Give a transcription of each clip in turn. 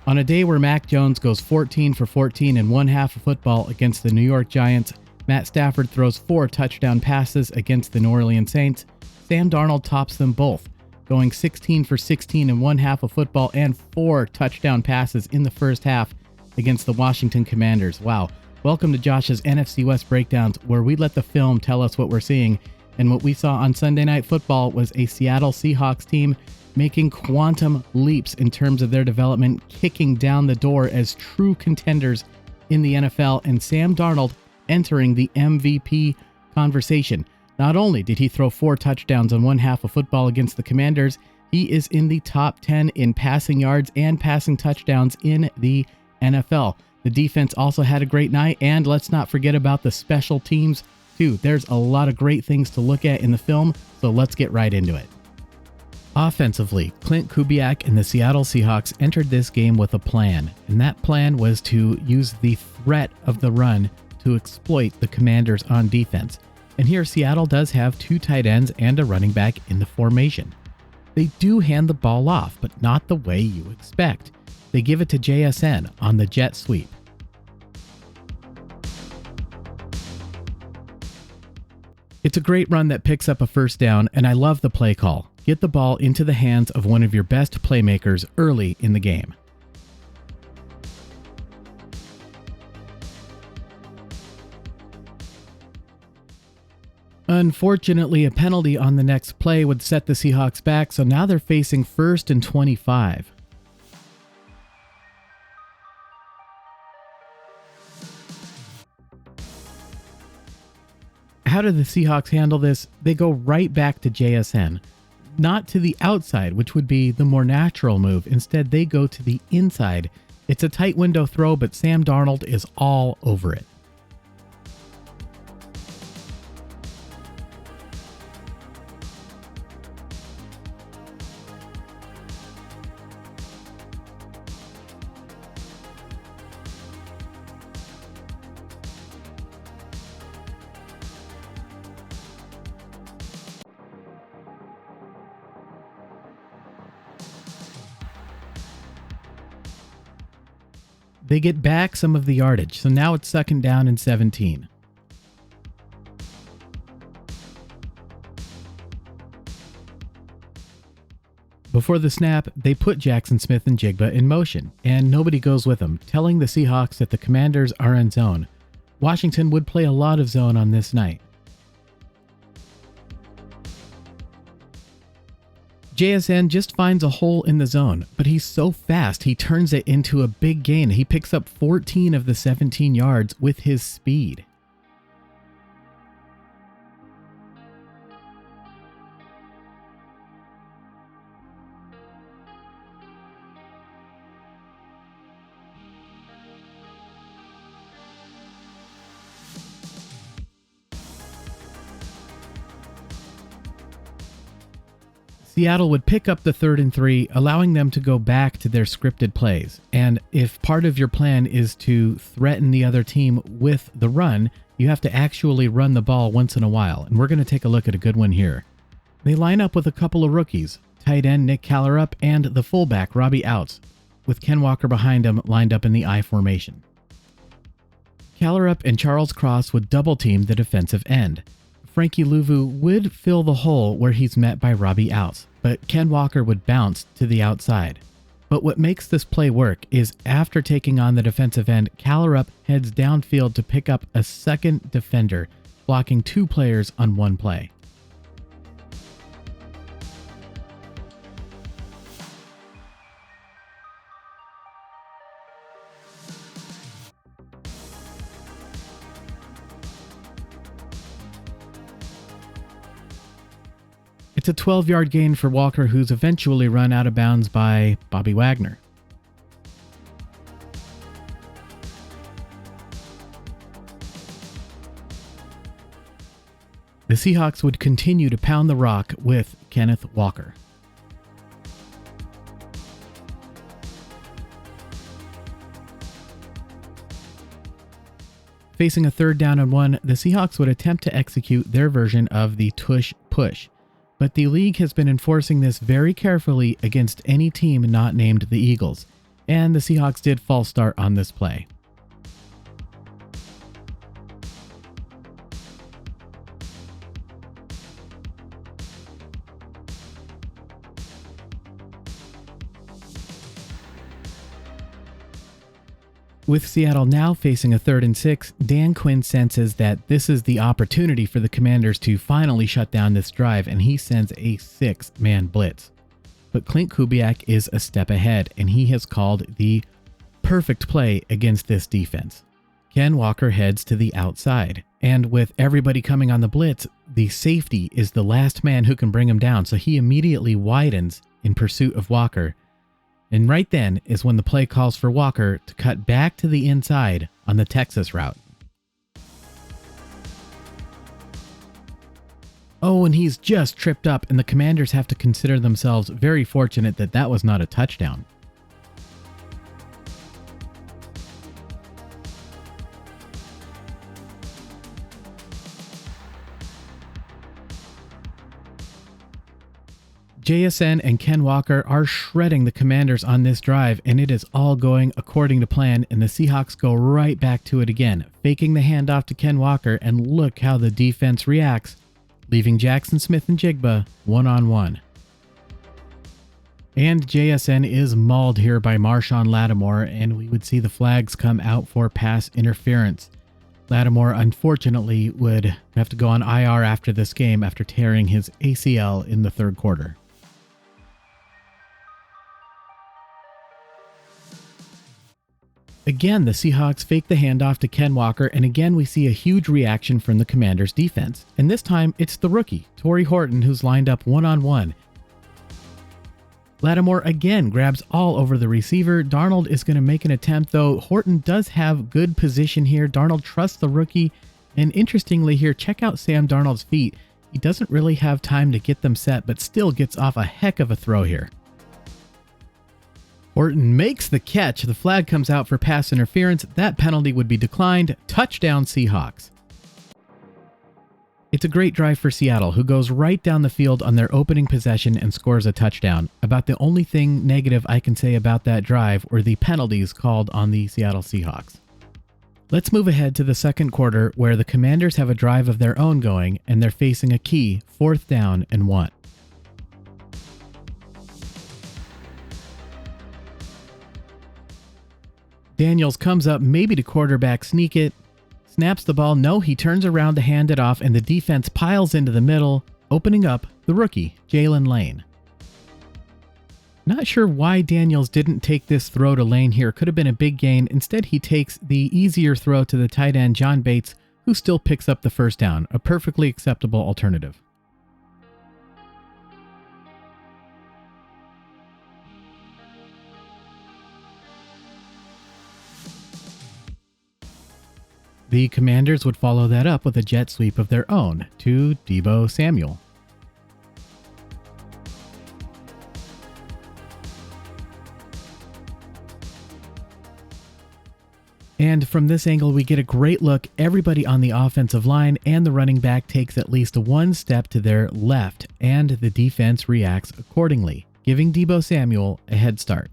On a day where Mac Jones goes 14 for 14 in one half of football against the New York Giants, Matt Stafford throws 4 touchdown passes against the New Orleans Saints, Sam Darnold tops them both, going 16 for 16 in one half of football and 4 touchdown passes in the first half against the Washington Commanders. Wow. Welcome to Josh's NFC West Breakdowns, where we let the film tell us what we're seeing. And what we saw on Sunday Night Football was a Seattle Seahawks team making quantum leaps in terms of their development, kicking down the door as true contenders in the NFL, and Sam Darnold entering the MVP conversation. Not only did he throw 4 touchdowns on one half of football against the Commanders, he is in the top 10 in passing yards and passing touchdowns in the NFL. The defense also had a great night, and let's not forget about the special teams too. There's a lot of great things to look at in the film, so let's get right into it. Offensively, Clint Kubiak and the Seattle Seahawks entered this game with a plan, and that plan was to use the threat of the run to exploit the Commanders on defense. And here Seattle does have 2 tight ends and a running back in the formation. They do hand the ball off, but not the way you expect. They give it to JSN on the jet sweep. It's a great run that picks up a first down, and I love the play call. Get the ball into the hands of one of your best playmakers early in the game. Unfortunately, a penalty on the next play would set the Seahawks back, so now they're facing 1st and 25. How do the Seahawks handle this? They go right back to JSN. Not to the outside, which would be the more natural move. Instead, they go to the inside. It's a tight window throw, but Sam Darnold is all over it. They get back some of the yardage, so now it's 2nd down and 17. Before the snap, they put Jackson Smith and Jigba in motion, and nobody goes with them, telling the Seahawks that the Commanders are in zone. Washington would play a lot of zone on this night. JSN just finds a hole in the zone, but he's so fast he turns it into a big gain. He picks up 14 of the 17 yards with his speed. Seattle would pick up the 3rd and 3, allowing them to go back to their scripted plays. And if part of your plan is to threaten the other team with the run, you have to actually run the ball once in a while. And we're going to take a look at a good one here. They line up with a couple of rookies, tight end Nick Callerup and the fullback Robbie Outs, with Ken Walker behind him lined up in the I formation. Callerup and Charles Cross would double team the defensive end. Frankie Louvu would fill the hole where he's met by Robbie Outs, but Ken Walker would bounce to the outside. But what makes this play work is after taking on the defensive end, Callerup heads downfield to pick up a second defender, blocking 2 players on one play. It's a 12-yard gain for Walker, who's eventually run out of bounds by Bobby Wagner. The Seahawks would continue to pound the rock with Kenneth Walker. Facing a 3rd down and 1, the Seahawks would attempt to execute their version of the tush push, but the league has been enforcing this very carefully against any team not named the Eagles. and the Seahawks did false start on this play. With Seattle now facing a 3rd and 6, Dan Quinn senses that this is the opportunity for the Commanders to finally shut down this drive, and he sends a 6-man blitz. But Clint Kubiak is a step ahead, and he has called the perfect play against this defense. Ken Walker heads to the outside, and with everybody coming on the blitz, the safety is the last man who can bring him down, so he immediately widens in pursuit of Walker. And right then is when the play calls for Walker to cut back to the inside on the Texas route. Oh, and he's just tripped up, and the Commanders have to consider themselves very fortunate that that was not a touchdown. JSN and Ken Walker are shredding the Commanders on this drive, and it is all going according to plan, and the Seahawks go right back to it again, faking the handoff to Ken Walker, and look how the defense reacts, leaving Jackson Smith and Jigba one-on-one. And JSN is mauled here by Marshawn Lattimore, and we would see the flags come out for pass interference. Lattimore, unfortunately, would have to go on IR after this game after tearing his ACL in the 3rd quarter. Again, the Seahawks fake the handoff to Ken Walker, and again we see a huge reaction from the Commanders' defense. And this time, it's the rookie, Torrey Horton, who's lined up one-on-one. Lattimore again grabs all over the receiver. Darnold is going to make an attempt, though. Horton does have good position here. Darnold trusts the rookie, and interestingly here, check out Sam Darnold's feet. He doesn't really have time to get them set, but still gets off a heck of a throw here. Horton makes the catch. The flag comes out for pass interference. That penalty would be declined. Touchdown Seahawks. It's a great drive for Seattle, who goes right down the field on their opening possession and scores a touchdown. About the only thing negative I can say about that drive were the penalties called on the Seattle Seahawks. Let's move ahead to the 2nd quarter, where the Commanders have a drive of their own going, and they're facing a key 4th down and 1. Daniels comes up maybe to quarterback sneak it, snaps the ball. No, he turns around to hand it off, and the defense piles into the middle, opening up the rookie, Jalen Lane. Not sure why Daniels didn't take this throw to Lane here. Could have been a big gain. Instead, he takes the easier throw to the tight end, John Bates, who still picks up the 1st down, a perfectly acceptable alternative. The Commanders would follow that up with a jet sweep of their own to Deebo Samuel. And from this angle, we get a great look. Everybody on the offensive line and the running back takes at least one step to their left, and the defense reacts accordingly, giving Deebo Samuel a head start.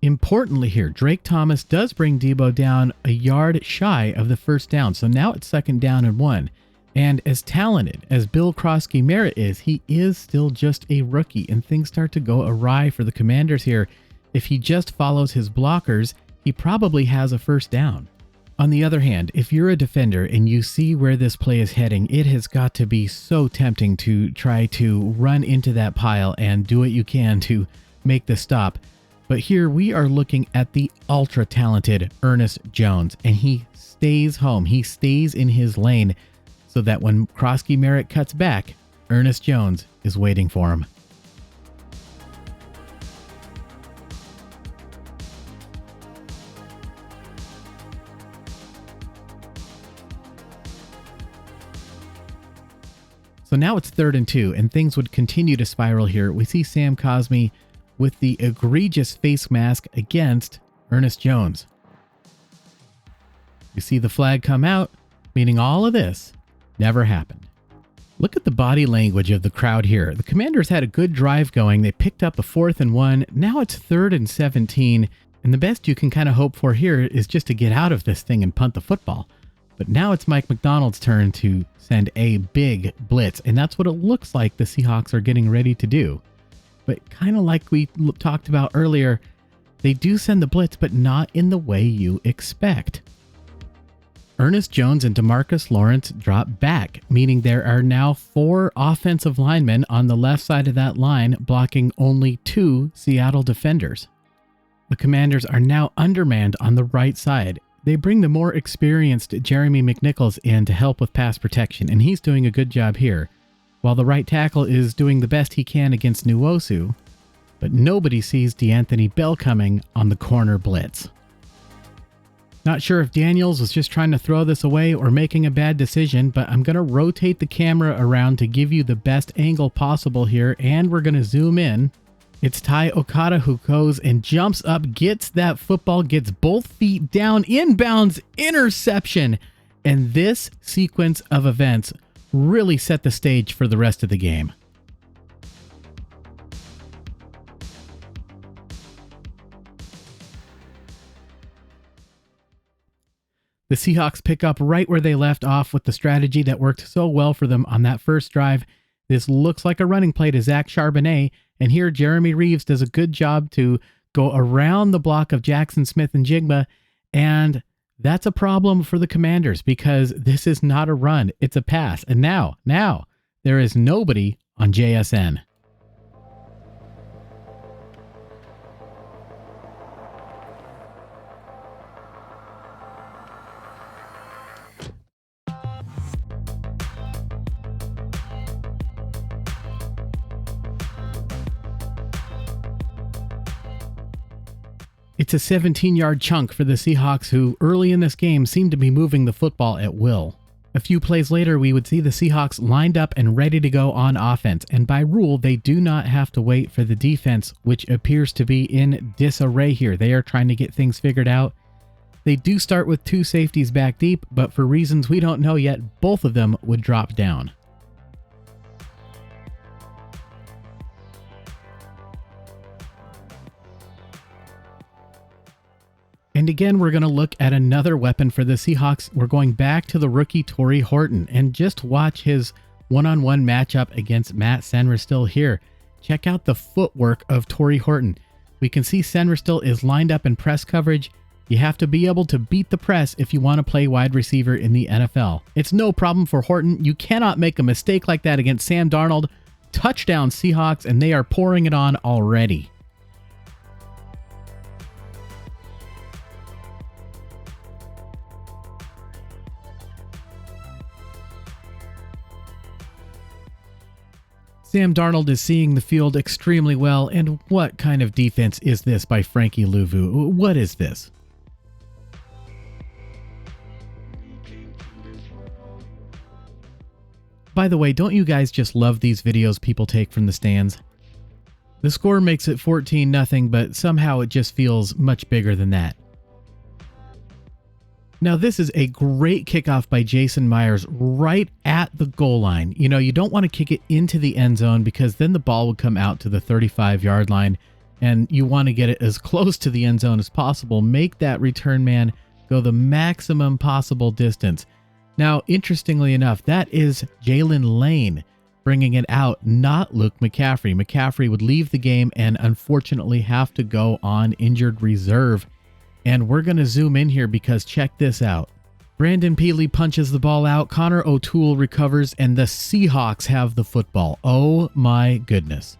Importantly here, Drake Thomas does bring Deebo down a yard shy of the 1st down, so now it's 2nd down and 1. And as talented as Bill Krosky-Merritt is, he is still just a rookie, and things start to go awry for the Commanders here. If he just follows his blockers, he probably has a 1st down. On the other hand, if you're a defender and you see where this play is heading, it has got to be so tempting to try to run into that pile and do what you can to make the stop. But here we are looking at the ultra-talented Ernest Jones, and he stays home. He stays in his lane so that when Krosky-Merritt cuts back, Ernest Jones is waiting for him. So now it's 3rd and 2, and things would continue to spiral here. We see Sam Cosmi with the egregious face mask against Ernest Jones. You see the flag come out, meaning all of this never happened. Look at the body language of the crowd here. The Commanders had a good drive going. They picked up a 4th and 1. Now it's 3rd and 17. And the best you can kind of hope for here is just to get out of this thing and punt the football. But now it's Mike McDonald's turn to send a big blitz. And that's what it looks like the Seahawks are getting ready to do. But kind of like we talked about earlier, they do send the blitz, but not in the way you expect. Ernest Jones and DeMarcus Lawrence drop back, meaning there are now 4 offensive linemen on the left side of that line blocking only 2 Seattle defenders. The Commanders are now undermanned on the right side. They bring the more experienced Jeremy McNichols in to help with pass protection, and he's doing a good job here, while the right tackle is doing the best he can against Nwosu, but nobody sees DeAnthony Bell coming on the corner blitz. Not sure if Daniels was just trying to throw this away or making a bad decision, but I'm going to rotate the camera around to give you the best angle possible here, and we're going to zoom in. It's Ty Okada who goes and jumps up, gets that football, gets both feet down, inbounds, interception, and this sequence of events really set the stage for the rest of the game. The Seahawks pick up right where they left off with the strategy that worked so well for them on that first drive. This looks like a running play to Zach Charbonnet, and here Jeremy Reeves does a good job to go around the block of Jackson Smith and Jigma, and that's a problem for the Commanders because this is not a run, it's a pass. And now, there is nobody on JSN. It's a 17-yard chunk for the Seahawks, who early in this game seemed to be moving the football at will. A few plays later, we would see the Seahawks lined up and ready to go on offense, and by rule, they do not have to wait for the defense, which appears to be in disarray here. They are trying to get things figured out. They do start with 2 safeties back deep, but for reasons we don't know yet, both of them would drop down. And again, we're going to look at another weapon for the Seahawks. We're going back to the rookie Torrey Horton and just watch his one-on-one matchup against Matt Senristil here. Check out the footwork of Torrey Horton. We can see Senristil is lined up in press coverage. You have to be able to beat the press if you want to play wide receiver in the NFL. It's no problem for Horton. You cannot make a mistake like that against Sam Darnold. Touchdown Seahawks, and they are pouring it on already. Sam Darnold is seeing the field extremely well, and what kind of defense is this by Frankie Louvu? What is this? By the way, don't you guys just love these videos people take from the stands? The score makes it 14-0, but somehow it just feels much bigger than that. Now, this is a great kickoff by Jason Myers right at the goal line. You know, you don't want to kick it into the end zone because then the ball would come out to the 35-yard line, and you want to get it as close to the end zone as possible. Make that return man go the maximum possible distance. Now, interestingly enough, that is Jalen Lane bringing it out, not Luke McCaffrey. McCaffrey would leave the game and unfortunately have to go on injured reserve. And we're going to zoom in here because check this out. Brandon Peely punches the ball out, Connor O'Toole recovers, and the Seahawks have the football. Oh my goodness.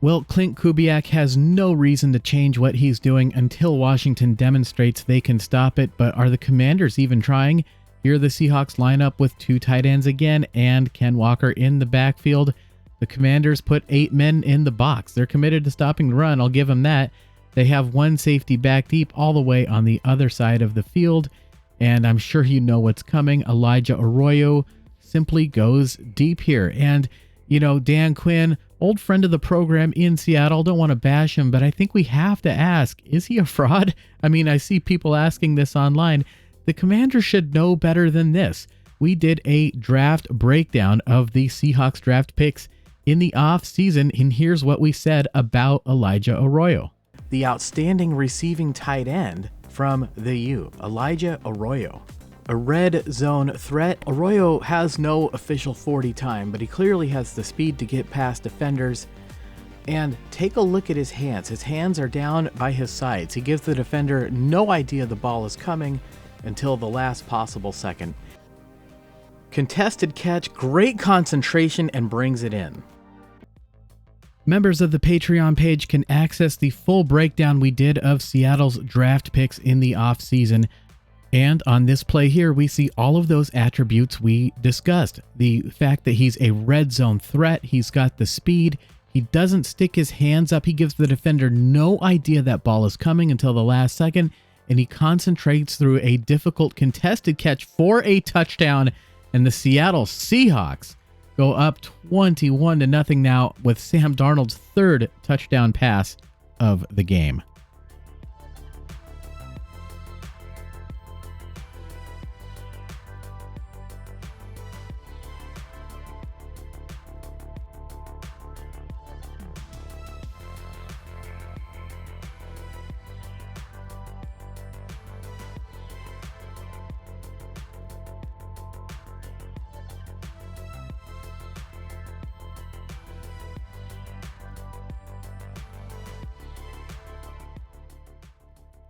Well, Clint Kubiak has no reason to change what he's doing until Washington demonstrates they can stop it, but are the Commanders even trying? Here the Seahawks line up with 2 tight ends again and Ken Walker in the backfield. The Commanders put 8 men in the box. They're committed to stopping the run, I'll give them that. They have 1 safety back deep all the way on the other side of the field, and I'm sure you know what's coming. Elijah Arroyo simply goes deep here. And, you know, Dan Quinn old friend of the program in Seattle. Don't want to bash him, but I think we have to ask, is he a fraud? I mean, I see people asking this online. The Commanders should know better than this. We did a draft breakdown of the Seahawks draft picks in the off season, and here's what we said about Elijah Arroyo. The outstanding receiving tight end from the U, Elijah Arroyo. A red zone threat. Arroyo has no official 40 time, but he clearly has the speed to get past defenders. And take a look at his hands. His hands are down by his sides. He gives the defender no idea the ball is coming until the last possible second. Contested catch, great concentration, and brings it in. Members of the Patreon page can access the full breakdown we did of Seattle's draft picks in the offseason. And on this play here, we see all of those attributes we discussed. The fact that he's a red zone threat, he's got the speed, he doesn't stick his hands up, he gives the defender no idea that ball is coming until the last second, and he concentrates through a difficult contested catch for a touchdown, and the Seattle Seahawks go up 21-0 now with Sam Darnold's third touchdown pass of the game.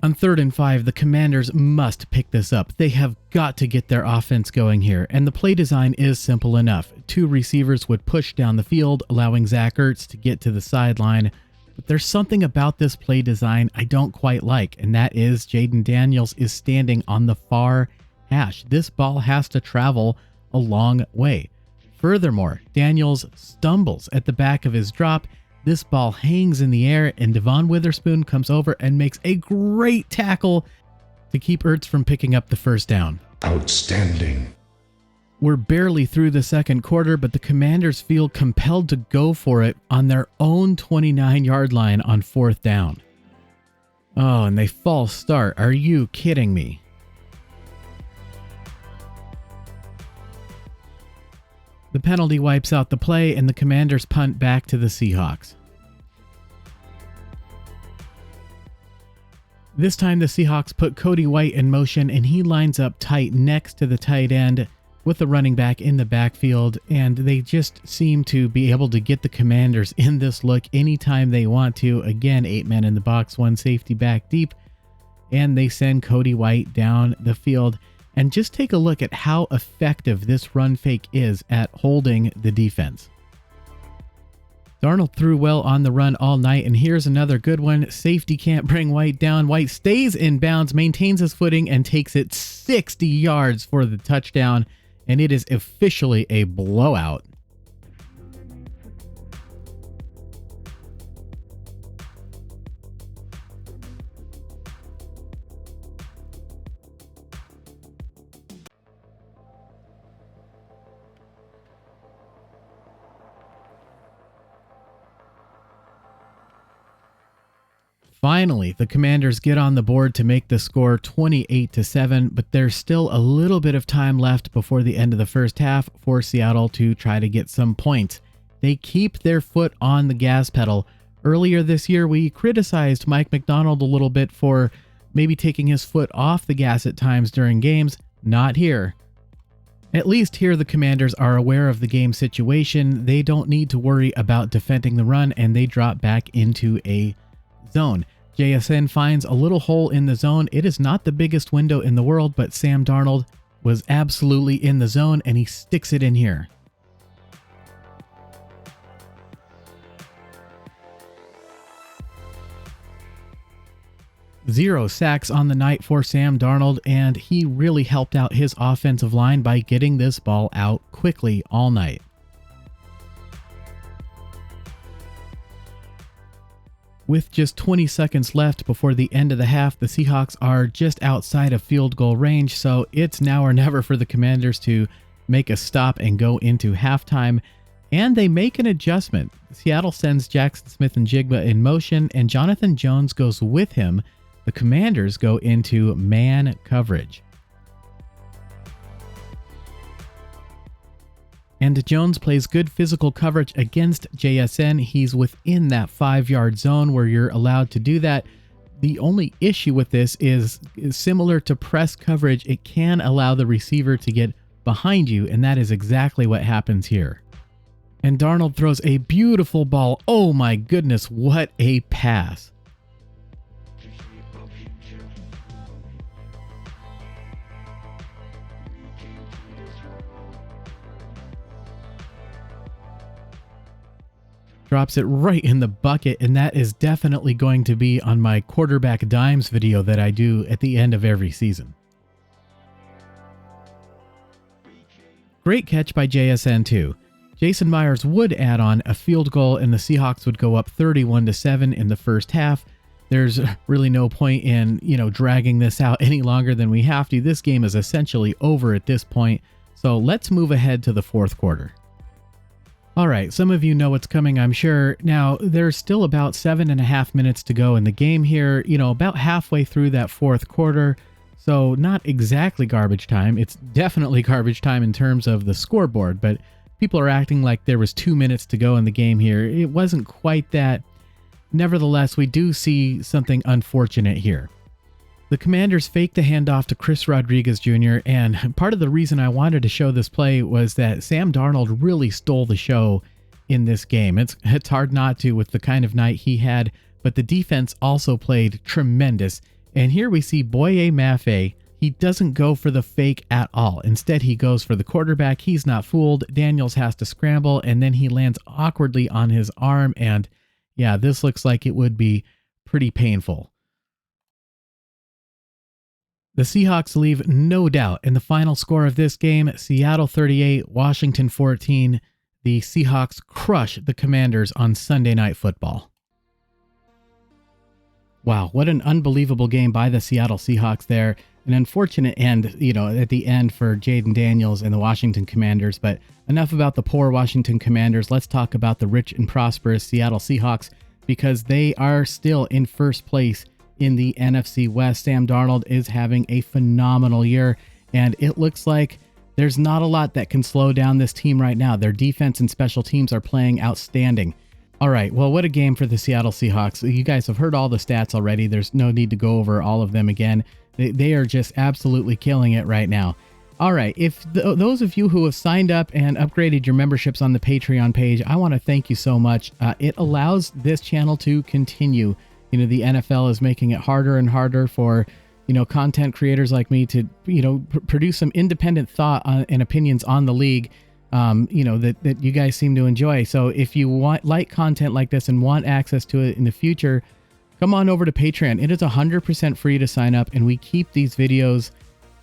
On 3rd and 5, the Commanders must pick this up. They have got to get their offense going here, and the play design is simple enough. Two receivers would push down the field, allowing Zach Ertz to get to the sideline. But there's something about this play design I don't quite like, and that is Jaden Daniels is standing on the far hash. This ball has to travel a long way. Furthermore, Daniels stumbles at the back of his drop. This ball hangs in the air, and Devon Witherspoon comes over and makes a great tackle to keep Ertz from picking up the first down. Outstanding. We're barely through the second quarter, but the Commanders feel compelled to go for it on their own 29-yard line on 4th down. Oh, and they false start. Are you kidding me? The penalty wipes out the play, and the Commanders punt back to the Seahawks. This time the Seahawks put Cody White in motion, and he lines up tight next to the tight end with the running back in the backfield, and they just seem to be able to get the Commanders in this look anytime they want to. Again, 8 men in the box, 1 safety back deep, and they send Cody White down the field. And just take a look at how effective this run fake is at holding the defense. Darnold threw well on the run all night, and here's another good one. Safety can't bring White down. White stays in bounds, maintains his footing, and takes it 60 yards for the touchdown, and it is officially a blowout. Finally, the Commanders get on the board to make the score 28-7, but there's still a little bit of time left before the end of the first half for Seattle to try to get some points. They keep their foot on the gas pedal. Earlier this year, we criticized Mike McDonald a little bit for maybe taking his foot off the gas at times during games. Not here. At least here the Commanders are aware of the game situation. They don't need to worry about defending the run, and they drop back into a zone. JSN finds a little hole in the zone. It is not the biggest window in the world, but Sam Darnold was absolutely in the zone, and he sticks it in here. Zero sacks on the night for Sam Darnold, and he really helped out his offensive line by getting this ball out quickly all night. With just 20 seconds left before the end of the half, the Seahawks are just outside of field goal range, so it's now or never for the Commanders to make a stop and go into halftime. And they make an adjustment. Seattle sends Jackson Smith and Jigba in motion, and Jonathan Jones goes with him. The Commanders go into man coverage. And Jones plays good physical coverage against JSN. He's within that 5-yard zone where you're allowed to do that. The only issue with this is similar to press coverage. It can allow the receiver to get behind you, and that is exactly what happens here. And Darnold throws a beautiful ball. Oh my goodness, what a pass. Drops it right in the bucket, and that is definitely going to be on my quarterback dimes video that I do at the end of every season. Great catch by JSN too. Jason Myers would add on a field goal, and the Seahawks would go up 31-7 in the first half. There's really no point in, dragging this out any longer than we have to. This game is essentially over at this point. So let's move ahead to the fourth quarter. All right, some of you know what's coming, I'm sure. Now, there's still about 7.5 minutes to go in the game here, about halfway through that fourth quarter. So not exactly garbage time. It's definitely garbage time in terms of the scoreboard, but people are acting like there was 2 minutes to go in the game here. It wasn't quite that. Nevertheless, we do see something unfortunate here. The Commanders faked the handoff to Chris Rodriguez Jr., and part of the reason I wanted to show this play was that Sam Darnold really stole the show in this game. It's hard not to with the kind of night he had, but the defense also played tremendous. And here we see Boye Mafe. He doesn't go for the fake at all. Instead, he goes for the quarterback. He's not fooled. Daniels has to scramble, and then he lands awkwardly on his arm, and yeah, this looks like it would be pretty painful. The Seahawks leave no doubt in the final score of this game. Seattle 38, Washington 14. The Seahawks crush the Commanders on Sunday Night Football. Wow, what an unbelievable game by the Seattle Seahawks there. An unfortunate end, at the end for Jaden Daniels and the Washington Commanders. But enough about the poor Washington Commanders. Let's talk about the rich and prosperous Seattle Seahawks, because they are still in first place in the NFC West. Sam Darnold is having a phenomenal year, and it looks like there's not a lot that can slow down this team right now. Their defense and special teams are playing outstanding. All right, well, what a game for the Seattle Seahawks. You guys have heard all the stats already. There's no need to go over all of them again. They are just absolutely killing it right now. All right, if those of you who have signed up and upgraded your memberships on the Patreon page, I want to thank you so much. It allows this channel to continue. The NFL is making it harder and harder for, content creators like me to, produce some independent thought and opinions on the league, that you guys seem to enjoy. So if you like content like this and want access to it in the future, come on over to Patreon. It is 100% free to sign up, and we keep these videos,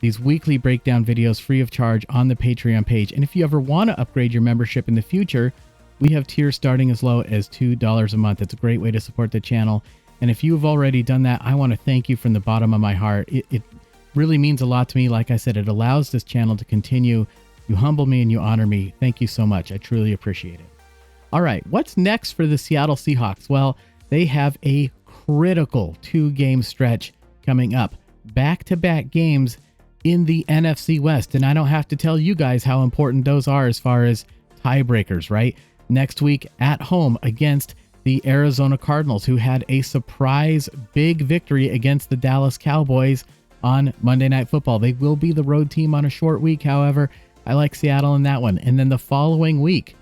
these weekly breakdown videos, free of charge on the Patreon page. And if you ever want to upgrade your membership in the future, we have tiers starting as low as $2 a month. It's a great way to support the channel. And if you've already done that, I want to thank you from the bottom of my heart. It really means a lot to me. Like I said, it allows this channel to continue. You humble me and you honor me. Thank you so much. I truly appreciate it. All right, what's next for the Seattle Seahawks? Well, they have a critical 2-game stretch coming up. Back-to-back games in the NFC West. And I don't have to tell you guys how important those are as far as tiebreakers, right? Next week at home against the Arizona Cardinals, who had a surprise big victory against the Dallas Cowboys on Monday Night Football. They will be the road team on a short week. However, I like Seattle in that one. And then the following week,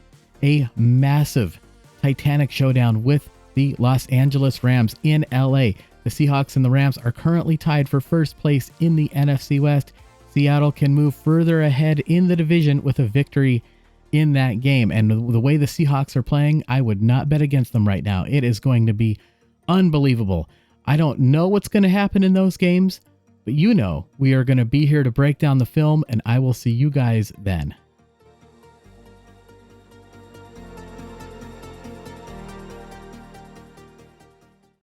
a massive Titanic showdown with the Los Angeles Rams in LA. The Seahawks and the Rams are currently tied for first place in the NFC West. Seattle can move further ahead in the division with a victory in that game. And the way the Seahawks are playing, I would not bet against them right now. It is going to be unbelievable. I don't know what's going to happen in those games, but we are going to be here to break down the film, and I will see you guys then.